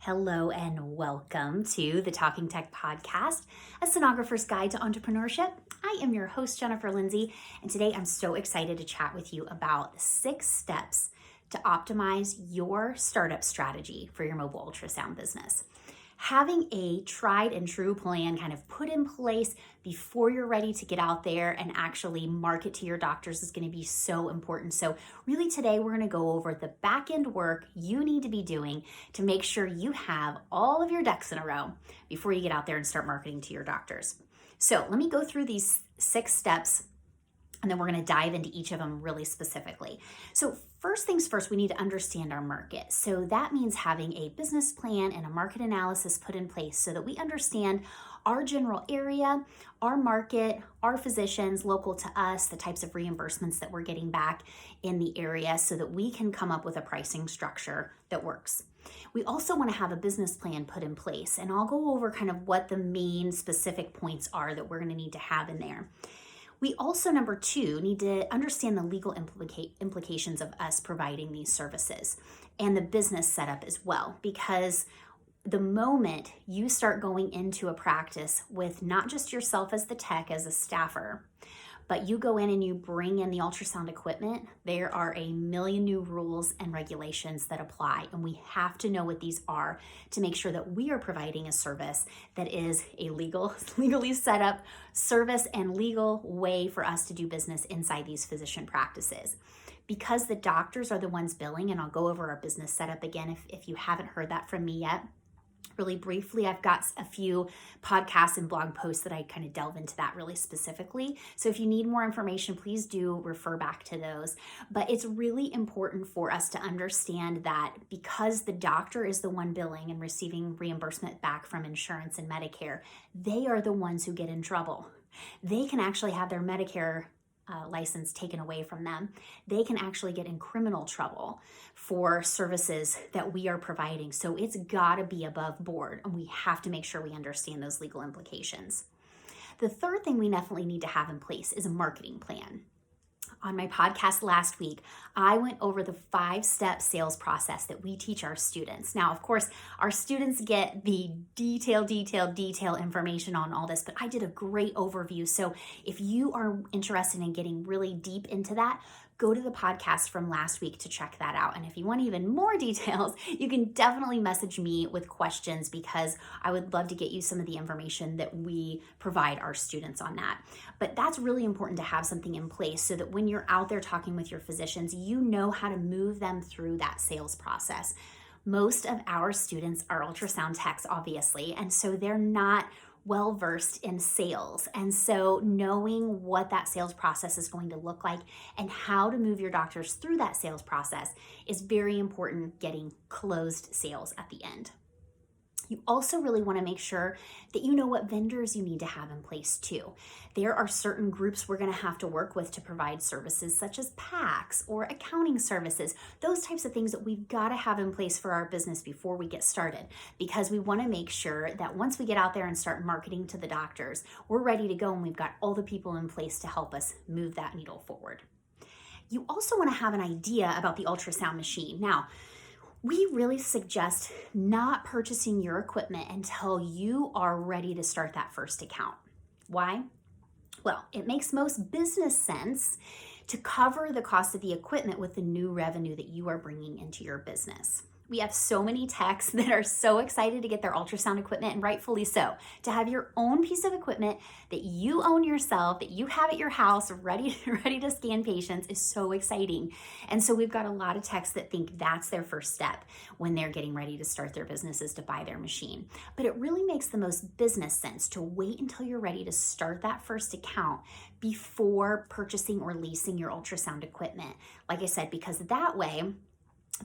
Hello and welcome to the Talking Tech Podcast, a sonographer's guide to entrepreneurship. I am your host, Jennifer Lindsay, and today I'm so excited to chat with you about 6 steps to optimize your startup strategy for your mobile ultrasound business. Having a tried and true plan kind of put in place before you're ready to get out there and actually market to your doctors is going to be so important. So really today we're going to go over the back end work you need to be doing to make sure you have all of your ducks in a row before you get out there and start marketing to your doctors. So let me go through these 6 steps, and then we're going to dive into each of them really specifically. So first things first, we need to understand our market. So that means having a business plan and a market analysis put in place so that we understand our general area, our market, our physicians local to us, the types of reimbursements that we're getting back in the area so that we can come up with a pricing structure that works. We also want to have a business plan put in place, and I'll go over kind of what the main specific points are that we're going to need to have in there. We also, number 2, need to understand the legal implications of us providing these services and the business setup as well, because the moment you start going into a practice with not just yourself as the tech, as a staffer, but you go in and you bring in the ultrasound equipment, there are a million new rules and regulations that apply, and we have to know what these are to make sure that we are providing a service that is a legally set up service and legal way for us to do business inside these physician practices. Because the doctors are the ones billing, and I'll go over our business setup again if you haven't heard that from me yet. Really briefly, I've got a few podcasts and blog posts that I kind of delve into that really specifically. So if you need more information, please do refer back to those. But it's really important for us to understand that because the doctor is the one billing and receiving reimbursement back from insurance and Medicare, they are the ones who get in trouble. They can actually have their Medicare license taken away from them. They can actually get in criminal trouble for services that we are providing. So it's got to be above board, and we have to make sure we understand those legal implications. The third thing we definitely need to have in place is a marketing plan. On my podcast last week, I went over the 5-step sales process that we teach our students. Now, of course, our students get the detailed information on all this, but I did a great overview. So if you are interested in getting really deep into that, go to the podcast from last week to check that out. And if you want even more details, you can definitely message me with questions because I would love to get you some of the information that we provide our students on that. But that's really important to have something in place so that when you're out there talking with your physicians, you know how to move them through that sales process. Most of our students are ultrasound techs, obviously, and so they're not well-versed in sales. And so knowing what that sales process is going to look like and how to move your doctors through that sales process is very important, getting closed sales at the end. You also really want to make sure that you know what vendors you need to have in place too. There are certain groups we're going to have to work with to provide services such as PACs or accounting services, those types of things that we've got to have in place for our business before we get started, because we want to make sure that once we get out there and start marketing to the doctors, we're ready to go and we've got all the people in place to help us move that needle forward. You also want to have an idea about the ultrasound machine. Now, we really suggest not purchasing your equipment until you are ready to start that first account. Why? Well, it makes most business sense to cover the cost of the equipment with the new revenue that you are bringing into your business. We have so many techs that are so excited to get their ultrasound equipment, and rightfully so. To have your own piece of equipment that you own yourself, that you have at your house ready to scan patients is so exciting. And so we've got a lot of techs that think that's their first step when they're getting ready to start their businesses to buy their machine. But it really makes the most business sense to wait until you're ready to start that first account before purchasing or leasing your ultrasound equipment. Like I said, because that way,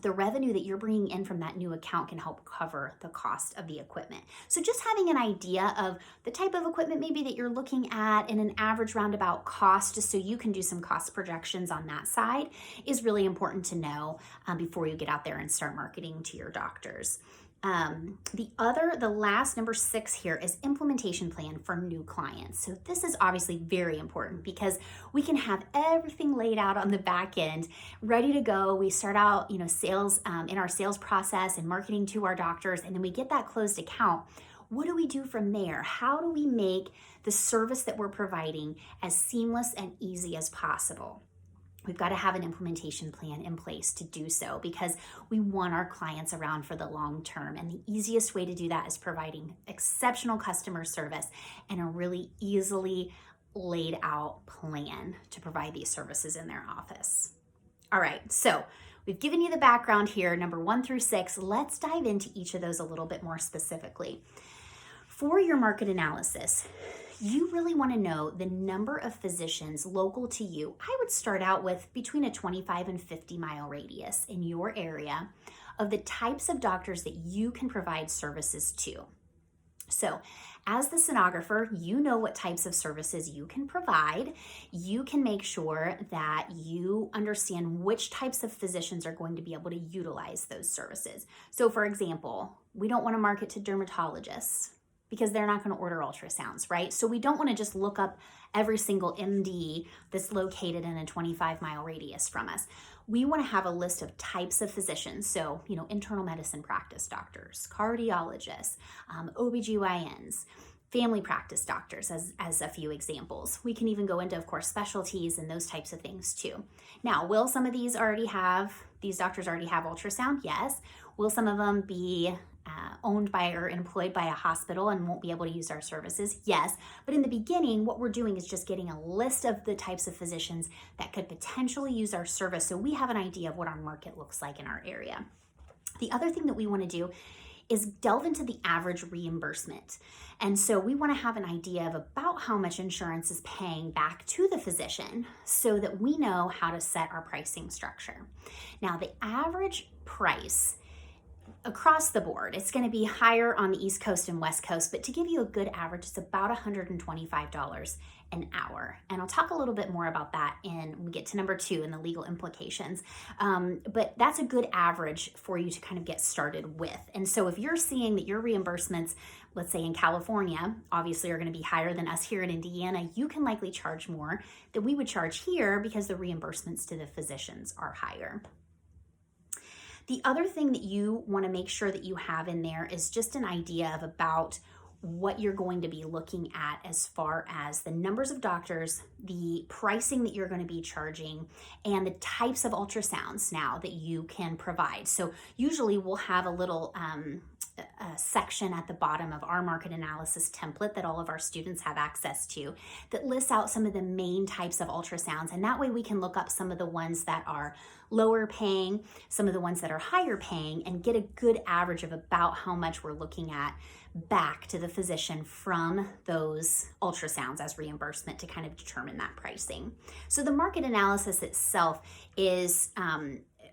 the revenue that you're bringing in from that new account can help cover the cost of the equipment. So just having an idea of the type of equipment maybe that you're looking at and an average roundabout cost, just so you can do some cost projections on that side, is really important to know before you get out there and start marketing to your doctors. The last number 6 here is implementation plan for new clients. So this is obviously very important because we can have everything laid out on the back end, ready to go. We start out, sales in our sales process and marketing to our doctors, and then we get that closed account. What do we do from there? How do we make the service that we're providing as seamless and easy as possible? We've got to have an implementation plan in place to do so because we want our clients around for the long term. And the easiest way to do that is providing exceptional customer service and a really easily laid out plan to provide these services in their office. All right, so we've given you the background here, number 1 through 6. Let's dive into each of those a little bit more specifically. For your market analysis, you really want to know the number of physicians local to you. I would start out with between a 25 and 50 mile radius in your area of the types of doctors that you can provide services to. So as the sonographer, you know what types of services you can provide. You can make sure that you understand which types of physicians are going to be able to utilize those services. So for example, we don't want to market to dermatologists because they're not going to order ultrasounds, right? So we don't want to just look up every single MD that's located in a 25 mile radius from us. We want to have a list of types of physicians. So, internal medicine practice doctors, cardiologists, OBGYNs, family practice doctors as a few examples. We can even go into, of course, specialties and those types of things too. Now, will some of these doctors already have ultrasound? Yes. Will some of them be owned by or employed by a hospital and won't be able to use our services? Yes. But in the beginning, what we're doing is just getting a list of the types of physicians that could potentially use our service so we have an idea of what our market looks like in our area. The other thing that we want to do is delve into the average reimbursement. And so we want to have an idea of about how much insurance is paying back to the physician so that we know how to set our pricing structure. Now, the average price across the board, it's going to be higher on the East Coast and West Coast, but to give you a good average, it's about $125 an hour. And I'll talk a little bit more about that when we get to number 2 in the legal implications. But that's a good average for you to kind of get started with. And so if you're seeing that your reimbursements, let's say in California, obviously are going to be higher than us here in Indiana, you can likely charge more than we would charge here because the reimbursements to the physicians are higher. The other thing that you want to make sure that you have in there is just an idea of about what you're going to be looking at as far as the numbers of doctors, the pricing that you're going to be charging, and the types of ultrasounds now that you can provide. So usually we'll have a little a section at the bottom of our market analysis template that all of our students have access to that lists out some of the main types of ultrasounds. And that way we can look up some of the ones that are lower paying, some of the ones that are higher paying, and get a good average of about how much we're looking at back to the physician from those ultrasounds as reimbursement to kind of determine that pricing. So the market analysis itself is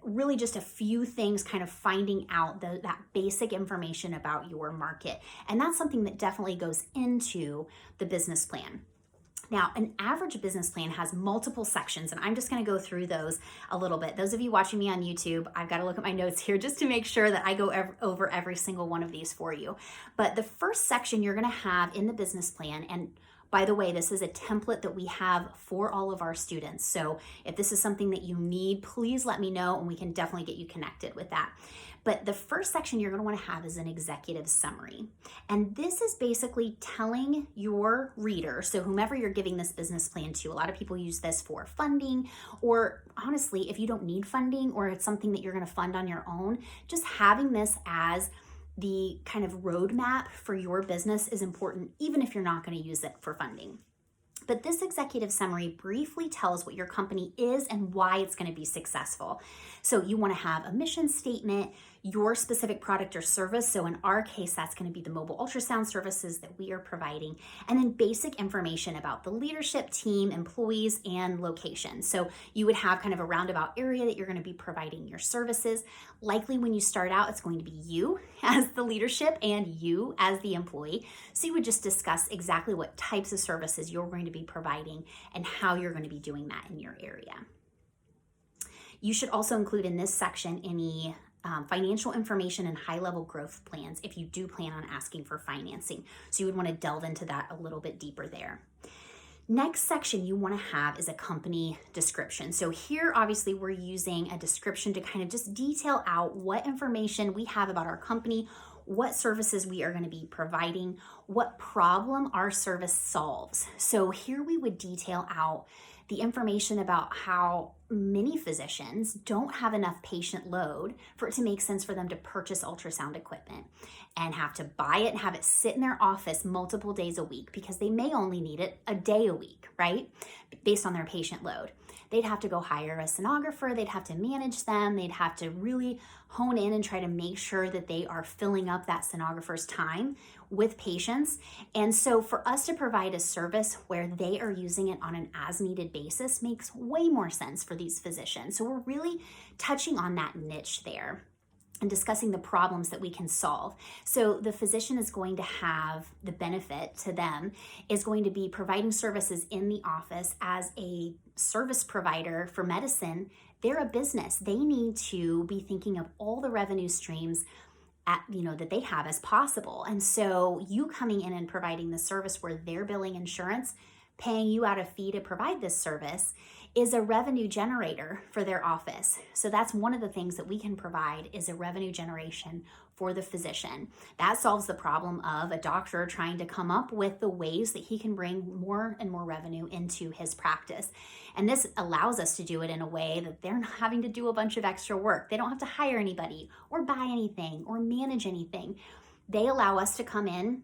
really just a few things, kind of finding out that basic information about your market. And that's something that definitely goes into the business plan. Now, an average business plan has multiple sections, and I'm just going to go through those a little bit. Those of you watching me on YouTube, I've got to look at my notes here just to make sure that I go over every single one of these for you. But the first section you're going to have in the business plan, and by the way, this is a template that we have for all of our students. So if this is something that you need, please let me know and we can definitely get you connected with that. But the first section you're going to want to have is an executive summary. And this is basically telling your reader, so whomever you're giving this business plan to, a lot of people use this for funding, or honestly, if you don't need funding or it's something that you're going to fund on your own, just having this as the kind of roadmap for your business is important, even if you're not going to use it for funding. But this executive summary briefly tells what your company is and why it's going to be successful. So you want to have a mission statement, your specific product or service. So in our case, that's going to be the mobile ultrasound services that we are providing, and then basic information about the leadership team, employees, and location. So you would have kind of a roundabout area that you're going to be providing your services. Likely when you start out, it's going to be you as the leadership and you as the employee. So you would just discuss exactly what types of services you're going to be providing and how you're going to be doing that in your area. You should also include in this section any financial information and high-level growth plans if you do plan on asking for financing. So you would want to delve into that a little bit deeper there. Next section you want to have is a company description. So here, obviously, we're using a description to kind of just detail out what information we have about our company, what services we are going to be providing, what problem our service solves. So here we would detail out the information about how many physicians don't have enough patient load for it to make sense for them to purchase ultrasound equipment and have to buy it and have it sit in their office multiple days a week because they may only need it a day a week, right? Based on their patient load. They'd have to go hire a sonographer, they'd have to manage them, they'd have to really hone in and try to make sure that they are filling up that sonographer's time with patients. And so for us to provide a service where they are using it on an as-needed basis makes way more sense for these physicians. So we're really touching on that niche there and discussing the problems that we can solve. So the physician is going to have the benefit to them is going to be providing services in the office as a service provider for medicine. They're a business. They need to be thinking of all the revenue streams that they have as possible. And so you coming in and providing the service where they're billing insurance, paying you out a fee to provide this service is a revenue generator for their office. So that's one of the things that we can provide is a revenue generation for the physician. That solves the problem of a doctor trying to come up with the ways that he can bring more and more revenue into his practice. And this allows us to do it in a way that they're not having to do a bunch of extra work. They don't have to hire anybody or buy anything or manage anything. They allow us to come in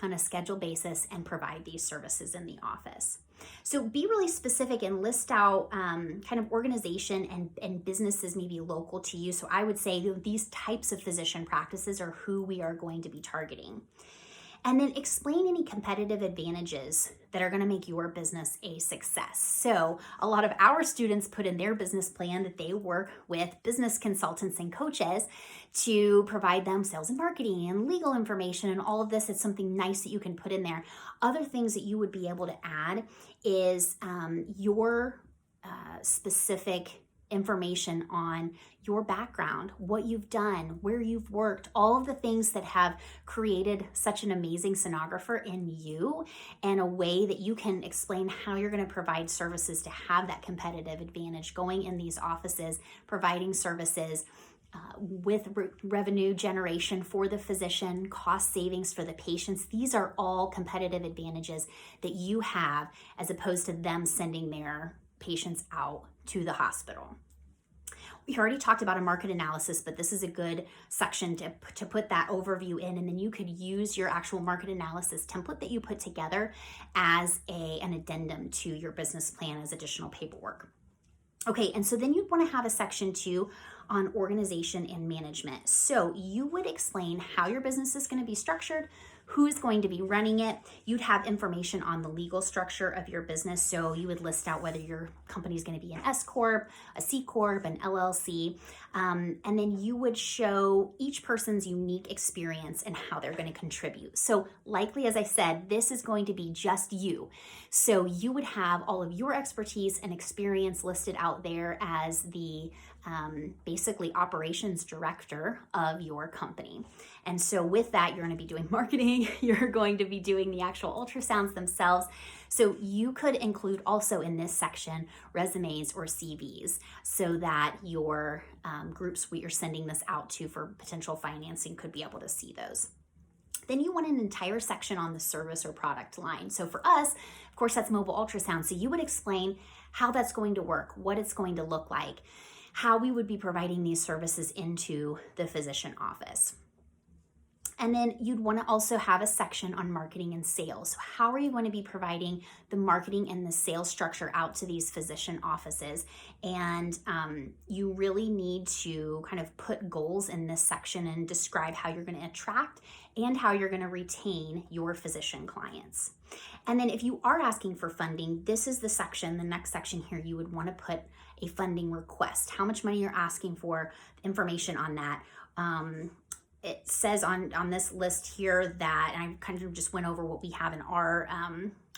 on a scheduled basis and provide these services in the office. So be really specific and list out kind of organization and businesses maybe local to you. So I would say these types of physician practices are who we are going to be targeting. And then explain any competitive advantages that are going to make your business a success. So a lot of our students put in their business plan that they work with business consultants and coaches to provide them sales and marketing and legal information and all of this. It's something nice that you can put in there. Other things that you would be able to add is your specific information on your background, what you've done, where you've worked, all of the things that have created such an amazing sonographer in you, and a way that you can explain how you're going to provide services to have that competitive advantage going in these offices, providing services with revenue generation for the physician, cost savings for the patients. These are all competitive advantages that you have as opposed to them sending their patients out to the hospital. We already talked about a market analysis, but this is a good section to put that overview in, and then you could use your actual market analysis template that you put together as an addendum to your business plan as additional paperwork. Okay, and so then you'd want to have a section too on organization and management. So you would explain how your business is going to be structured, who is going to be running it. You'd have information on the legal structure of your business. So you would list out whether your company is going to be an S Corp, a C Corp, an LLC. And then you would show each person's unique experience and how they're going to contribute. So likely, as I said, this is going to be just you. So you would have all of your expertise and experience listed out there as the basically operations director of your company. And so with that, you're going to be doing marketing, you're going to be doing the actual ultrasounds themselves. So you could include also in this section resumes or CVs so that your groups you're sending this out to for potential financing could be able to see those. Then you want an entire section on the service or product line. So for us, of course, that's mobile ultrasound. So you would explain how that's going to work, what it's going to look like, how we would be providing these services into the physician office. And then you'd want to also have a section on marketing and sales. So how are you going to be providing the marketing and the sales structure out to these physician offices? And you really need to kind of put goals in this section and describe how you're going to attract and how you're going to retain your physician clients. And then if you are asking for funding, this is the section, the next section here, you would want to put a funding request, how much money you're asking for, information on that. It says on this list here that, and I kind of just went over what we have in our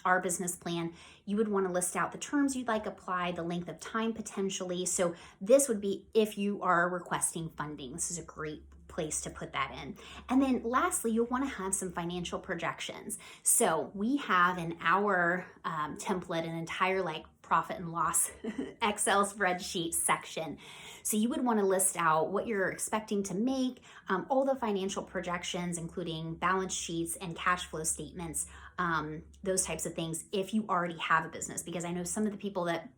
our business plan, you would want to list out the terms you'd like applied, the length of time potentially. So this would be if you are requesting funding. This is a great place to put that in. And then lastly, you'll want to have some financial projections. So we have in our template an entire profit and loss Excel spreadsheet section. So you would want to list out what you're expecting to make, all the financial projections, including balance sheets and cash flow statements, those types of things if you already have a business, because I know some of the people that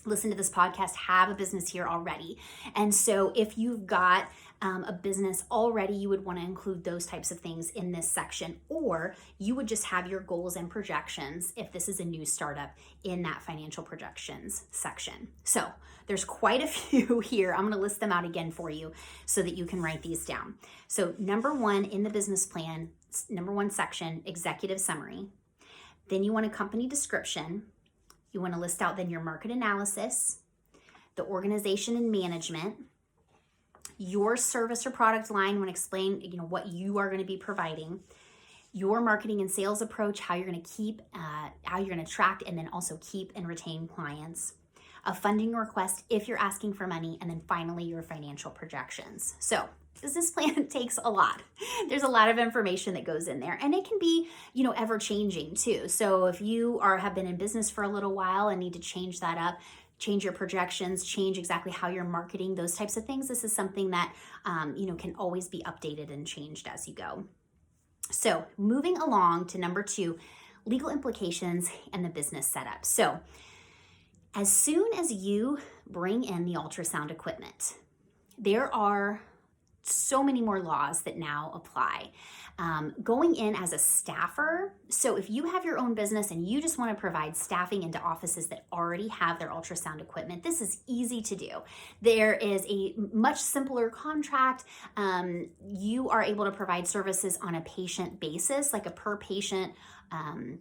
listen to this podcast have a business here already. And so if you've got a business already, you would want to include those types of things in this section, or you would just have your goals and projections if this is a new startup in that financial projections section. So there's quite a few here. I'm going to list them out again for you so that you can write these down. So number one in the business plan, number one section, executive summary. Then you want a company description. You want to list out then your market analysis, the organization and management, your service or product line. You want to explain, what you are going to be providing, your marketing and sales approach, how you're going to keep, how you're going to attract and then also keep and retain clients, a funding request if you're asking for money, and then finally your financial projections. So business plan takes a lot. There's a lot of information that goes in there, and it can be, ever changing too. So if you have been in business for a little while and need to change that up, change your projections, change exactly how you're marketing, those types of things, this is something that, can always be updated and changed as you go. So moving along to number two, legal implications and the business setup. So as soon as you bring in the ultrasound equipment, there are so many more laws that now apply. Going in as a staffer, so if you have your own business and you just want to provide staffing into offices that already have their ultrasound equipment, this is easy to do. There is a much simpler contract. You are able to provide services on a patient basis, like a per patient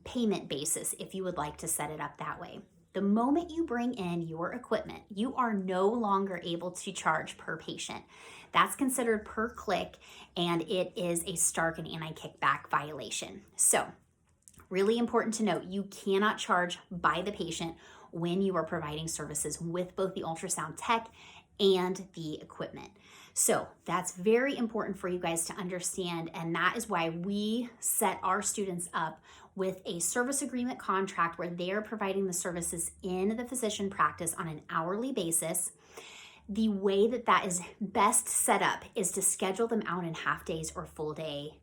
payment basis, if you would like to set it up that way. The moment you bring in your equipment, you are no longer able to charge per patient. That's considered per click, and it is a Stark and anti-kickback violation. So, really important to note, you cannot charge by the patient when you are providing services with both the ultrasound tech and the equipment. So that's very important for you guys to understand, and that is why we set our students up with a service agreement contract where they're providing the services in the physician practice on an hourly basis. The way that is best set up is to schedule them out in half days or full day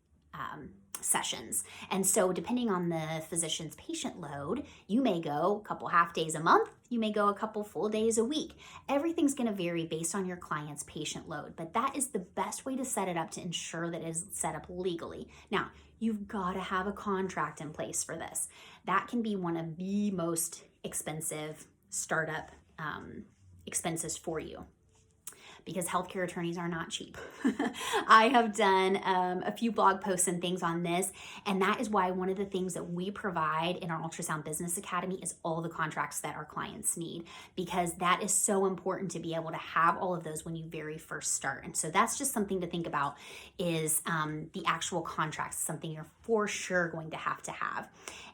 sessions. And so depending on the physician's patient load, you may go a couple half days a month, you may go a couple full days a week. Everything's going to vary based on your client's patient load, but that is the best way to set it up to ensure that it is set up legally. Now, you've got to have a contract in place for this. That can be one of the most expensive startup expenses for you, because healthcare attorneys are not cheap. I have done a few blog posts and things on this, and that is why one of the things that we provide in our Ultrasound Business Academy is all the contracts that our clients need, because that is so important to be able to have all of those when you very first start. And so that's just something to think about, is the actual contracts, something you're for sure going to have.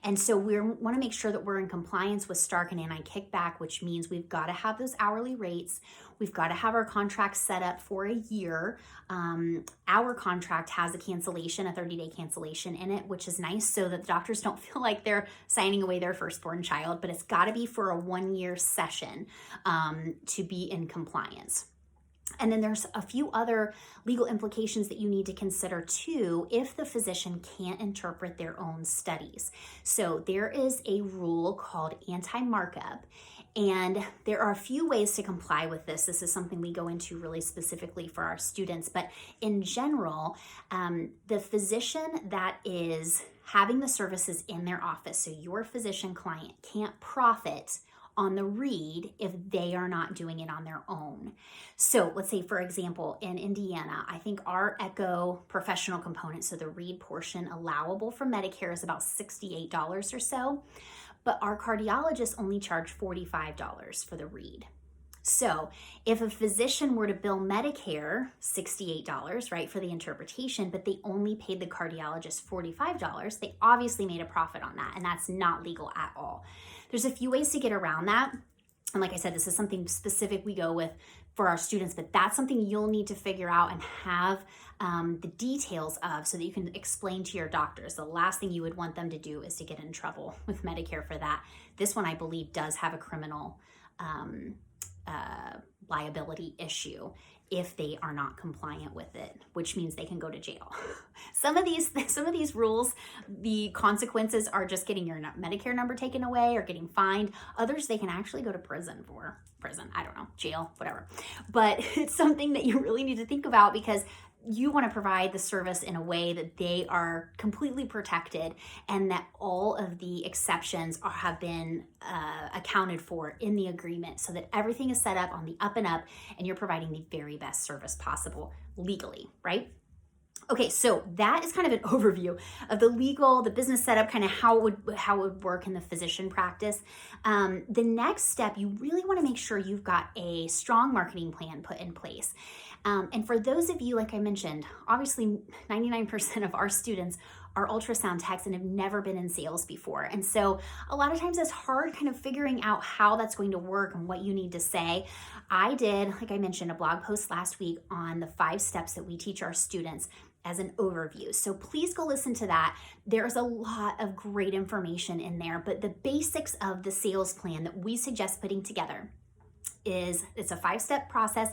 And so we want to make sure that we're in compliance with Stark and anti-kickback, which means we've got to have those hourly rates. We've got to have our contract set up for a year. Our contract has a cancellation, a 30-day cancellation in it, which is nice so that the doctors don't feel like they're signing away their firstborn child, but it's got to be for a 1-year session to be in compliance. And then there's a few other legal implications that you need to consider too if the physician can't interpret their own studies. So there is a rule called anti-markup, and there are a few ways to comply with this. This is something we go into really specifically for our students, but in general, the physician that is having the services in their office, so your physician client, can't profit on the read if they are not doing it on their own. So let's say, for example, in Indiana, I think our echo professional component, so the read portion allowable for Medicare, is about $68 or so, but our cardiologists only charge $45 for the read. So if a physician were to bill Medicare $68, right, for the interpretation, but they only paid the cardiologist $45, they obviously made a profit on that, and that's not legal at all. There's a few ways to get around that. And like I said, this is something specific we go with for our students, but that's something you'll need to figure out and have the details of so that you can explain to your doctors. The last thing you would want them to do is to get in trouble with Medicare for that. This one, I believe, does have a criminal liability issue if they are not compliant with it, which means they can go to jail. Some of these rules, the consequences are just getting your Medicare number taken away or getting fined. Others, they can actually go to prison for. I don't know, jail, whatever. But it's something that you really need to think about, because you want to provide the service in a way that they are completely protected and that all of the exceptions have been accounted for in the agreement, so that everything is set up on the up and up and you're providing the very best service possible legally, right? Okay, so that is kind of an overview of the business setup, kind of how it would work in the physician practice. The next step, you really want to make sure you've got a strong marketing plan put in place. And for those of you, like I mentioned, obviously 99% of our students are ultrasound techs and have never been in sales before. And so a lot of times it's hard kind of figuring out how that's going to work and what you need to say. I did, like I mentioned, a blog post last week on the 5 steps that we teach our students as an overview. So please go listen to that. There's a lot of great information in there, but the basics of the sales plan that we suggest putting together is it's a 5-step process.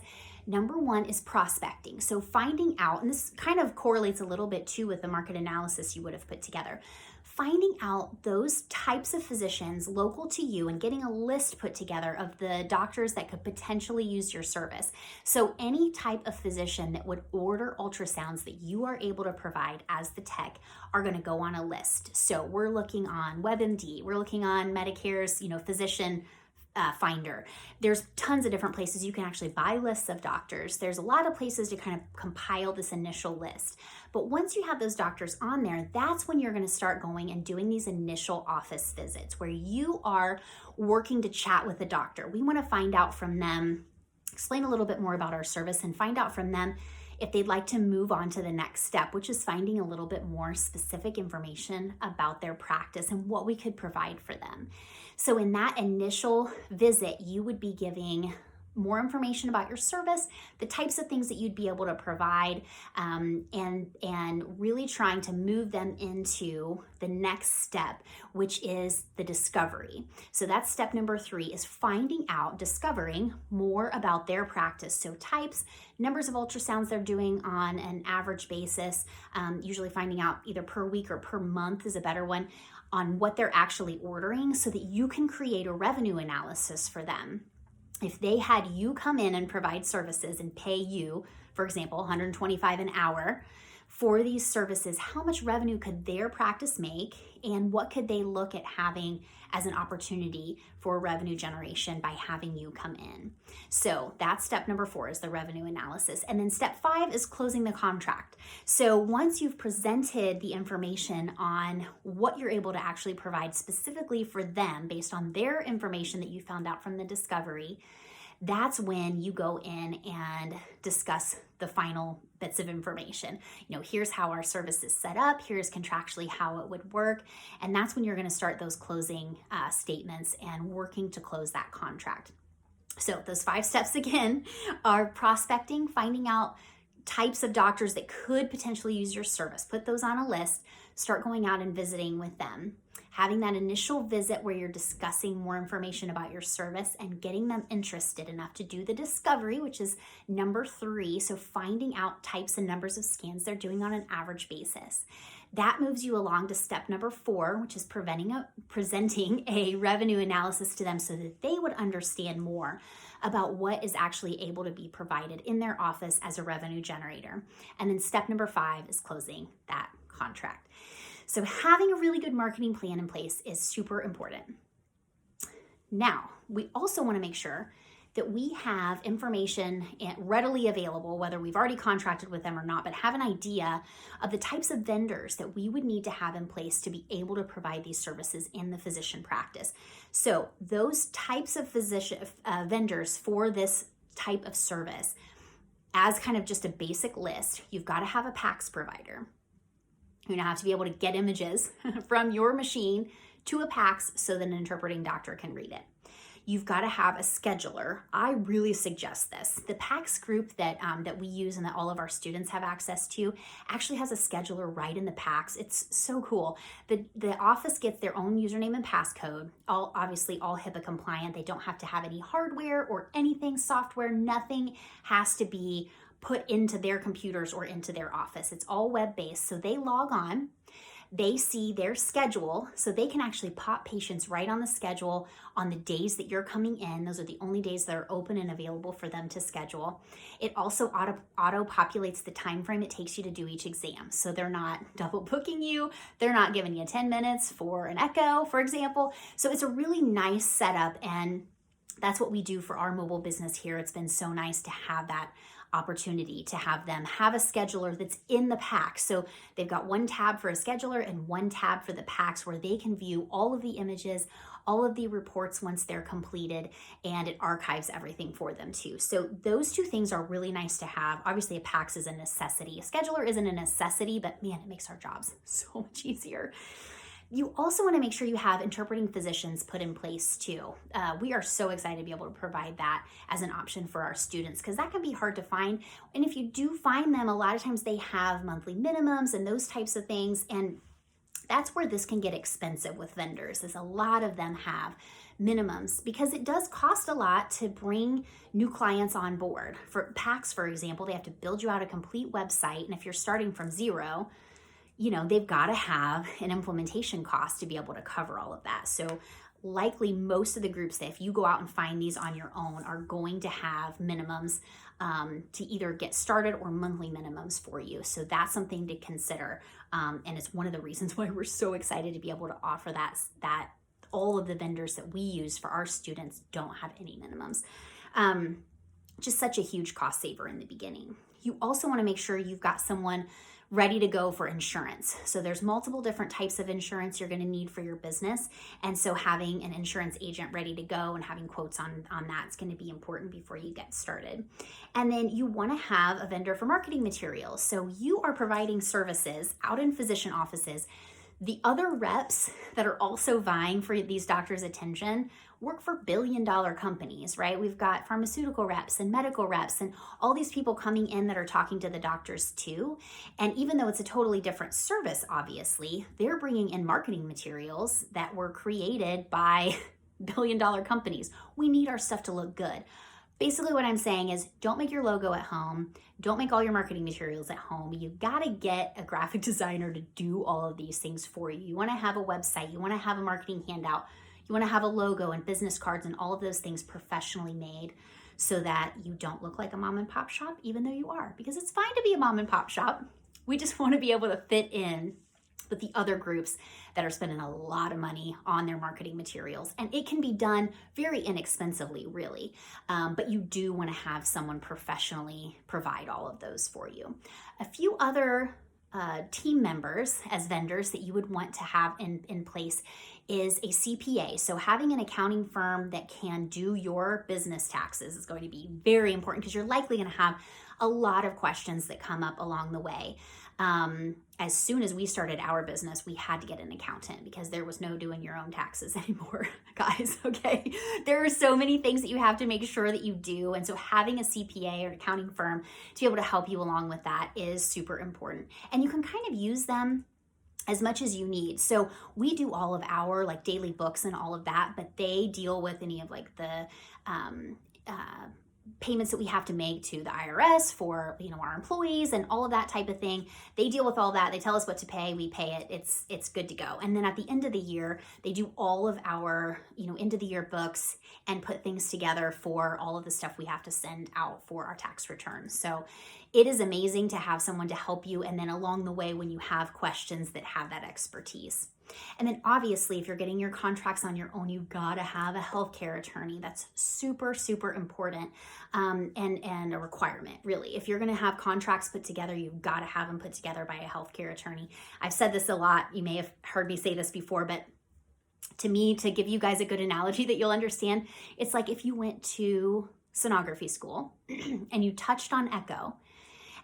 Number 1 is prospecting. So finding out, and this kind of correlates a little bit too with the market analysis you would have put together, finding out those types of physicians local to you and getting a list put together of the doctors that could potentially use your service. So any type of physician that would order ultrasounds that you are able to provide as the tech are going to go on a list. So we're looking on WebMD, we're looking on Medicare's, physician finder. There's tons of different places you can actually buy lists of doctors. There's a lot of places to kind of compile this initial list. But once you have those doctors on there, that's when you're going to start going and doing these initial office visits where you are working to chat with the doctor. We want to find out from them, explain a little bit more about our service, and find out from them if they'd like to move on to the next step, which is finding a little bit more specific information about their practice and what we could provide for them. So in that initial visit, you would be giving more information about your service, the types of things that you'd be able to provide, and really trying to move them into the next step, which is the discovery. So that's step number 3, is finding out, discovering more about their practice. So types, numbers of ultrasounds they're doing on an average basis, usually finding out either per week or per month is a better one, on what they're actually ordering so that you can create a revenue analysis for them. If they had you come in and provide services and pay you, for example, $125 an hour for these services, how much revenue could their practice make, and what could they look at having as an opportunity for revenue generation by having you come in? So that's step number 4, is the revenue analysis. And then step 5 is closing the contract. So once you've presented the information on what you're able to actually provide specifically for them based on their information that you found out from the discovery, that's when you go in and discuss the final bits of information. Here's how our service is set up, here's contractually how it would work, and that's when you're going to start those closing statements and working to close that contract. So those 5 steps again are prospecting, finding out types of doctors that could potentially use your service, put those on a list, start going out and visiting with them, having that initial visit where you're discussing more information about your service and getting them interested enough to do the discovery, which is number 3. So finding out types and numbers of scans they're doing on an average basis. That moves you along to step number 4, which is presenting a revenue analysis to them so that they would understand more about what is actually able to be provided in their office as a revenue generator. And then step number 5 is closing that contract. So having a really good marketing plan in place is super important. Now, we also want to make sure that we have information readily available, whether we've already contracted with them or not, but have an idea of the types of vendors that we would need to have in place to be able to provide these services in the physician practice. So those types of vendors for this type of service, as kind of just a basic list, you've got to have a PACS provider. You're going to have to be able to get images from your machine to a PACS so that an interpreting doctor can read it. You've got to have a scheduler. I really suggest this. The PACS group that we use and that all of our students have access to actually has a scheduler right in the PACS. It's so cool. The office gets their own username and passcode, obviously all HIPAA compliant. They don't have to have any hardware or anything, software, nothing has to be put into their computers or into their office. It's all web-based. So they log on, they see their schedule, so they can actually pop patients right on the schedule on the days that you're coming in. Those are the only days that are open and available for them to schedule. It also auto-populates the time frame it takes you to do each exam. So they're not double booking you. They're not giving you 10 minutes for an echo, for example. So it's a really nice setup, and that's what we do for our mobile business here. It's been so nice to have that opportunity to have them have a scheduler that's in the PACS. So they've got one tab for a scheduler and one tab for the PACS where they can view all of the images, all of the reports once they're completed, and it archives everything for them too. So those two things are really nice to have. Obviously a PACS is a necessity. A scheduler isn't a necessity, but man, it makes our jobs so much easier. You also want to make sure you have interpreting physicians put in place too. We are so excited to be able to provide that as an option for our students because that can be hard to find. And if you do find them, a lot of times they have monthly minimums and those types of things. And that's where this can get expensive with vendors, is a lot of them have minimums because it does cost a lot to bring new clients on board. For PACS, for example, they have to build you out a complete website. And if you're starting from zero, they've got to have an implementation cost to be able to cover all of that. So likely most of the groups that if you go out and find these on your own are going to have minimums to either get started or monthly minimums for you. So that's something to consider. And it's one of the reasons why we're so excited to be able to offer that all of the vendors that we use for our students don't have any minimums. Just such a huge cost saver in the beginning. You also want to make sure you've got someone ready to go for insurance. So there's multiple different types of insurance you're going to need for your business. And so having an insurance agent ready to go and having quotes on that is going to be important before you get started. And then you want to have a vendor for marketing materials. So you are providing services out in physician offices. The other reps that are also vying for these doctors' attention work for billion-dollar companies, right? We've got pharmaceutical reps and medical reps and all these people coming in that are talking to the doctors too. And even though it's a totally different service, obviously, they're bringing in marketing materials that were created by billion-dollar companies. We need our stuff to look good. Basically what I'm saying is don't make your logo at home. Don't make all your marketing materials at home. You've got to get a graphic designer to do all of these things for you. You want to have a website. You want to have a marketing handout. You want to have a logo and business cards and all of those things professionally made so that you don't look like a mom and pop shop, even though you are, because it's fine to be a mom and pop shop. We just want to be able to fit in with the other groups that are spending a lot of money on their marketing materials. And it can be done very inexpensively, really. But you do want to have someone professionally provide all of those for you. A few other team members as vendors that you would want to have in place is a CPA. So having an accounting firm that can do your business taxes is going to be very important because you're likely going to have a lot of questions that come up along the way. As soon as we started our business, we had to get an accountant because there was no doing your own taxes anymore, guys, okay? There are so many things that you have to make sure that you do. And so having a CPA or accounting firm to be able to help you along with that is super important. And you can kind of use them as much as you need. So we do all of our daily books and all of that, but they deal with any of the payments that we have to make to the IRS for our employees and all of that type of thing. They deal with all that. They tell us what to pay. We pay it. It's good to go. And then at the end of the year, they do all of our end of the year books and put things together for all of the stuff we have to send out for our tax returns. So it is amazing to have someone to help you, and then along the way when you have questions that have that expertise. And then obviously, if you're getting your contracts on your own, you gotta have a healthcare attorney. That's super, super important, and a requirement, really. If you're gonna have contracts put together, you've gotta have them put together by a healthcare attorney. I've said this a lot. You may have heard me say this before, but to me, to give you guys a good analogy that you'll understand, it's like if you went to sonography school and you touched on echo,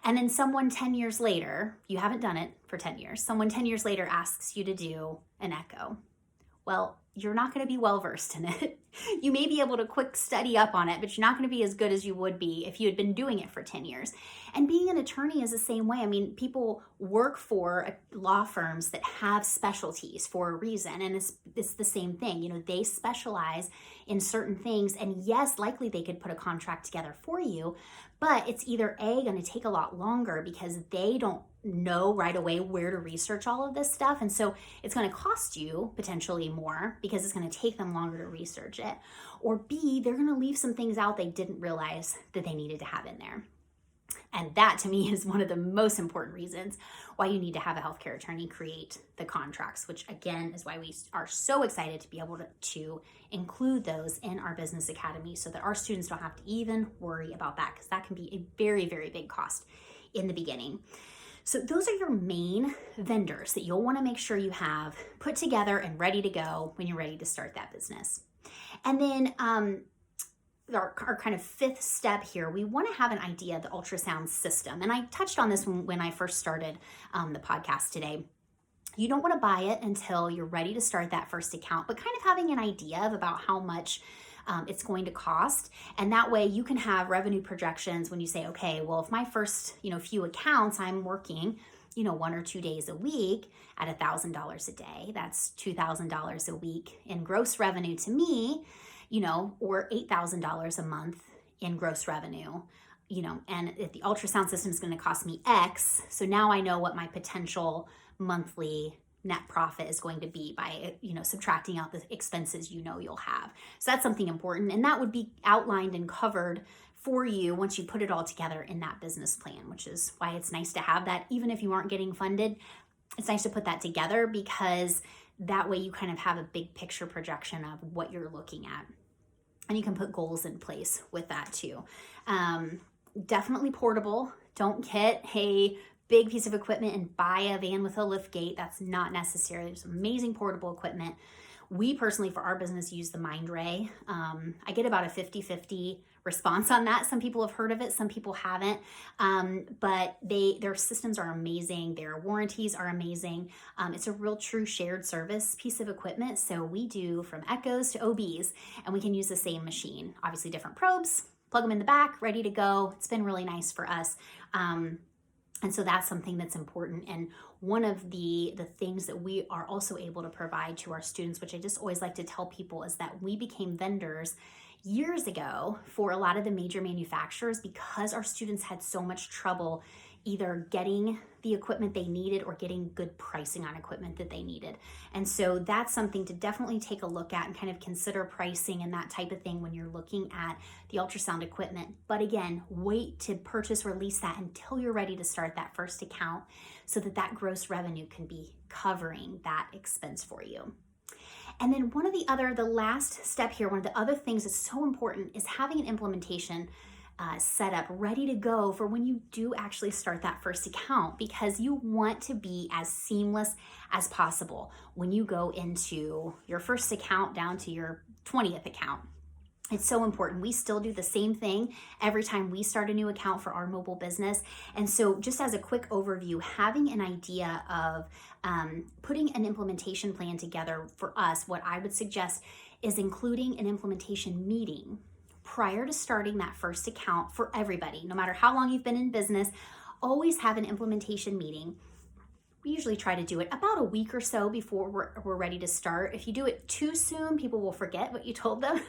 and then someone 10 years later, you haven't done it for 10 years, someone 10 years later asks you to do an echo. Well, you're not going to be well versed in it. You may be able to quick study up on it, but you're not going to be as good as you would be if you had been doing it for 10 years. And being an attorney is the same way. I mean, people work for law firms that have specialties for a reason, and it's the same thing. You know, they specialize in certain things, and yes, likely they could put a contract together for you, but it's either A, going to take a lot longer because they don't know right away where to research all of this stuff, and so it's going to cost you potentially more because it's going to take them longer to research it, or B, they're going to leave some things out they didn't realize that they needed to have in there. And that, to me, is one of the most important reasons why you need to have a healthcare attorney create the contracts, which again is why we are so excited to be able to include those in our business academy so that our students don't have to even worry about that, because that can be a very, very big cost in the beginning. So those are your main vendors that you'll want to make sure you have put together and ready to go when you're ready to start that business. And then our kind of fifth step here, we want to have an idea of the ultrasound system. And I touched on this when I first started the podcast today. You don't want to buy it until you're ready to start that first account, but kind of having an idea of about how much it's going to cost. And that way you can have revenue projections when you say, okay, well, if my first, few accounts, I'm working, 1 or 2 days a week at $1,000 a day, that's $2,000 a week in gross revenue to me, or $8,000 a month in gross revenue, and if the ultrasound system is going to cost me X, so now I know what my potential monthly net profit is going to be by, subtracting out the expenses you'll have. So that's something important, and that would be outlined and covered for you once you put it all together in that business plan, which is why it's nice to have that. Even if you aren't getting funded, it's nice to put that together, because that way you kind of have a big picture projection of what you're looking at. And you can put goals in place with that too. Definitely portable. Don't get a big piece of equipment and buy a van with a lift gate. That's not necessary. There's amazing portable equipment. We personally, for our business, use the Mindray. I get about a 50-50 response on that. Some people have heard of it, some people haven't, but their systems are amazing. Their warranties are amazing. It's a real true shared service piece of equipment. So we do from echoes to OBs, and we can use the same machine. Obviously different probes, plug them in the back, ready to go. It's been really nice for us. And so that's something that's important. And one of the things that we are also able to provide to our students, which I just always like to tell people, is that we became vendors years ago for a lot of the major manufacturers because our students had so much trouble either getting the equipment they needed or getting good pricing on equipment that they needed. And so that's something to definitely take a look at and kind of consider pricing and that type of thing when you're looking at the ultrasound equipment. But again, wait to purchase or lease that until you're ready to start that first account so that gross revenue can be covering that expense for you. And then the last step here, one of the other things that's so important is having an implementation set up, ready to go for when you do actually start that first account, because you want to be as seamless as possible when you go into your first account down to your 20th account. It's so important. We still do the same thing every time we start a new account for our mobile business. And so just as a quick overview, having an idea of putting an implementation plan together for us, what I would suggest is including an implementation meeting prior to starting that first account for everybody. No matter how long you've been in business, always have an implementation meeting. We usually try to do it about a week or so before we're ready to start. If you do it too soon, people will forget what you told them.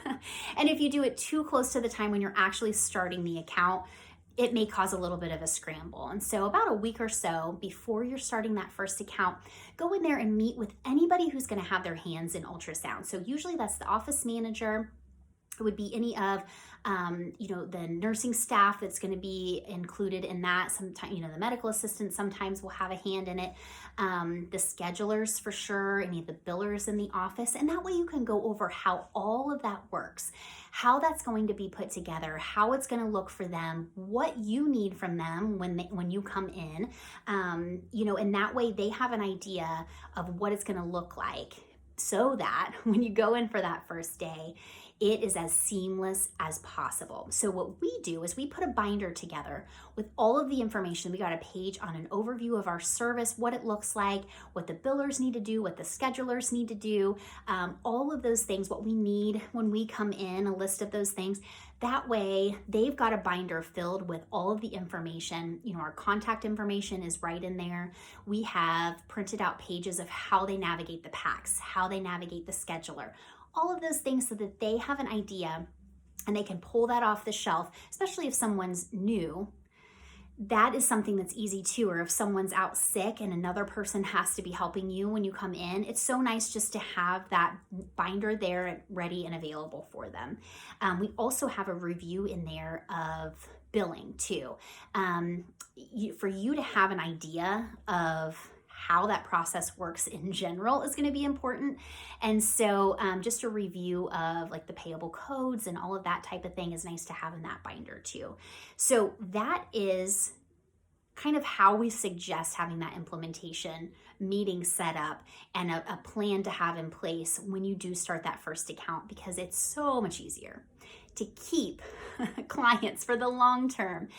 And if you do it too close to the time when you're actually starting the account, it may cause a little bit of a scramble. And so about a week or so before you're starting that first account, go in there and meet with anybody who's going to have their hands in ultrasound. So usually that's the office manager, It would be any of, the nursing staff that's going to be included in that. Sometimes, the medical assistants sometimes will have a hand in it. The schedulers for sure, any of the billers in the office. And that way you can go over how all of that works, how that's going to be put together, how it's going to look for them, what you need from them when you come in, and that way they have an idea of what it's going to look like, so that when you go in for that first day, it is as seamless as possible. So what we do is we put a binder together with all of the information. We got a page on an overview of our service, what it looks like, what the billers need to do, what the schedulers need to do, all of those things, what we need when we come in, a list of those things. That way, they've got a binder filled with all of the information. Our contact information is right in there. We have printed out pages of how they navigate the packs, how they navigate the scheduler, all of those things, so that they have an idea and they can pull that off the shelf, especially if someone's new. That is something that's easy too, or if someone's out sick and another person has to be helping you when you come in, it's so nice just to have that binder there ready and available for them. We also have a review in there of billing too, for you to have an idea of how that process works in general is going to be important. And so just a review of like the payable codes and all of that type of thing is nice to have in that binder too. So that is kind of how we suggest having that implementation meeting set up and a plan to have in place when you do start that first account, because it's so much easier to keep clients for the long term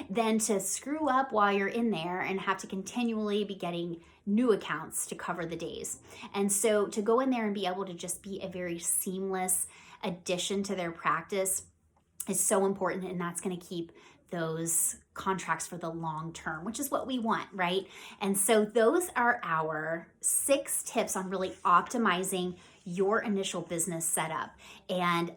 than to screw up while you're in there and have to continually be getting new accounts to cover the days. And so to go in there and be able to just be a very seamless addition to their practice is so important, and that's going to keep those contracts for the long term, which is what we want, right? And so those are our 6 tips on really optimizing your initial business setup. And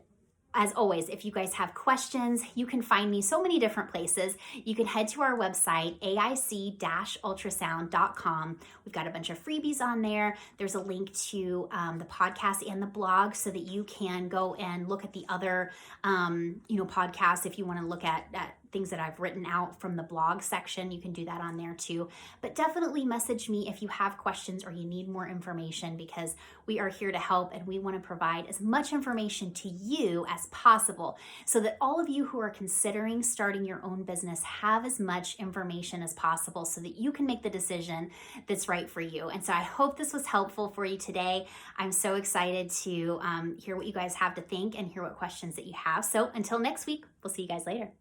as always, if you guys have questions, you can find me so many different places. You can head to our website, aic-ultrasound.com. We've got a bunch of freebies on there. There's a link to the podcast and the blog so that you can go and look at the other, podcasts. If you want to look at things that I've written out from the blog section, you can do that on there too. But definitely message me if you have questions or you need more information, because we are here to help and we want to provide as much information to you as possible so that all of you who are considering starting your own business have as much information as possible so that you can make the decision that's right for you. And so I hope this was helpful for you today. I'm so excited to hear what you guys have to think and hear what questions that you have. So until next week, we'll see you guys later.